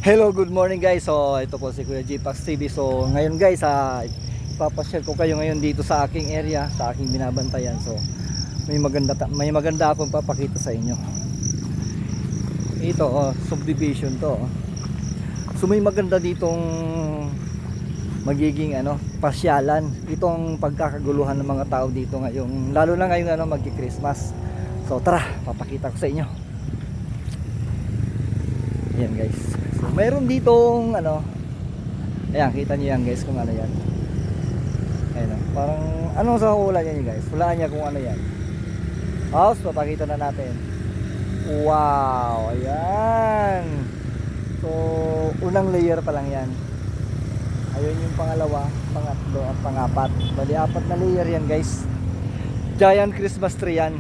Hello, good morning guys. So ito po si Kuya J-Pax TV. So ngayon guys, ipapashare ko kayo ngayon dito sa aking area, sa aking binabantayan. So may maganda akong papakita sa inyo. Ito subdivision to. So may maganda ditong magiging pasyalan. Itong pagkakaguluhan ng mga tao dito ngayon, lalo na ngayon magki-Christmas. So tara, papakita ko sa inyo. Ayan guys. So mayroon ditong ayan, kita niyo yan guys kung ano yan. Ayan parang sa hula niya guys. Hulaan niya kung ano yan. House, papakita na natin. Wow, ayan. So unang layer pa lang yan. Ayun yung pangalawa, pangatlo, at pangapat. Bali apat na layer yan guys. Giant Christmas tree yan.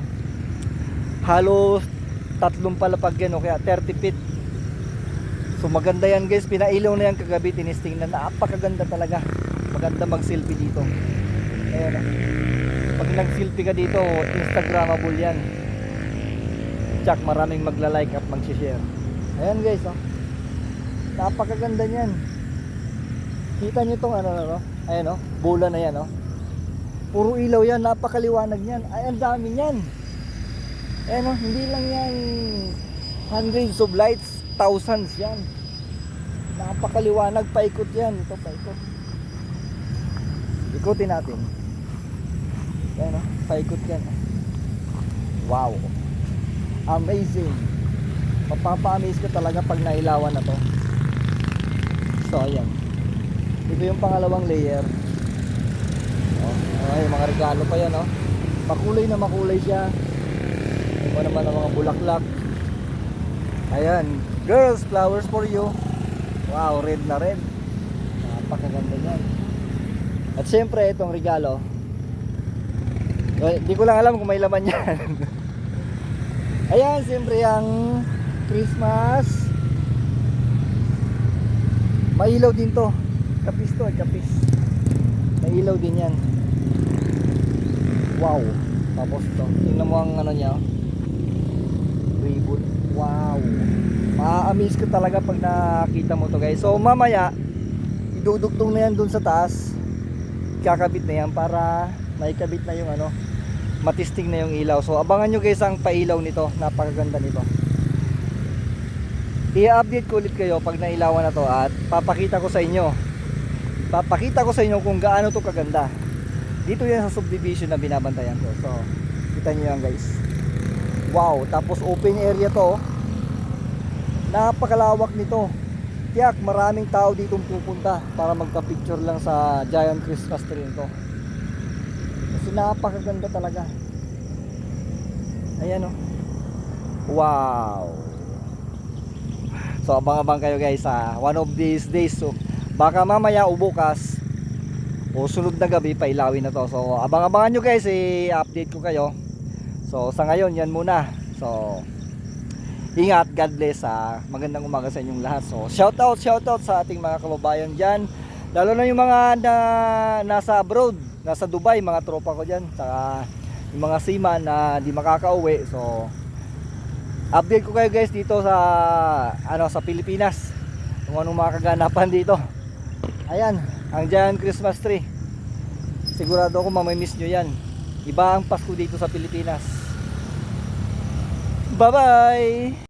Halos 3 palapag yan, o kaya 30 feet. So maganda yan guys, pinailaw na yan kagabi, tinisting na, napakaganda talaga. Maganda mag-selfie dito. Ayan pag nag-selfie ka dito, Instagramable yan. Tsak, maraming magla-like at mag-share. Ayan guys, napakaganda niyan. Kita nyo itong ayan bola na yan puro ilaw yan, napakaliwanag niyan. Ay, ang dami niyan. Ayan hindi lang yan hundreds of lights, thousands yan. Napakaliwanag, paikot yan. Ito paikot. Ikutin natin. Ayan paikot yan. Wow, amazing. Mapapa-amaze ka talaga pag nailawan na to. So ayan, ito yung pangalawang layer. Ay, mga regalo pa yan makulay na makulay siya. Ito naman ang mga bulaklak. Ayan, girls, flowers for you. Wow, red na red. Napakaganda yan. At syempre itong regalo, di ko lang alam kung may laman yan. Ayan, syempre ang Christmas. May ilaw din to. Kapis to, kapis. May ilaw din yan. Wow. Tapos to, tingnan mo ang niya. Ribbon. Wow, ma-amaze ka talaga pag nakita mo to guys. So mamaya idudugtong na yan dun sa taas, kakabit na yan para maikabit na yung matisting na yung ilaw. So abangan nyo guys ang pailaw nito, napakaganda nito. I-update ko ulit kayo pag nailawan na to at papakita ko sa inyo kung gaano to kaganda. Dito yan sa subdivision na binabantayan ko. So kita nyo yan guys. Wow, tapos open area to. Napakalawak nito. Tiyak maraming tao ditong pupunta para magpa-picture lang sa Giant Christmas tree nito. Kasi napakaganda talaga. Ayan wow. So abang-abang kayo guys one of these days. So baka mamaya o bukas o sunod na gabi pailawin na to. So abang-abangan nyo guys, i-update ko kayo. So sa ngayon yan muna. So ingat, God bless, magandang umaga sa inyong lahat. So shout out sa ating mga kababayan dyan, lalo na yung mga nasa abroad, nasa Dubai, mga tropa ko dyan, saka yung mga seaman na di makakauwi. So update ko kayo guys dito sa sa Pilipinas kung anong mga kaganapan dito. Ayan ang Giant Christmas tree, sigurado ako mamimiss nyo yan. Iba ang Pasko dito sa Pilipinas. Bye bye.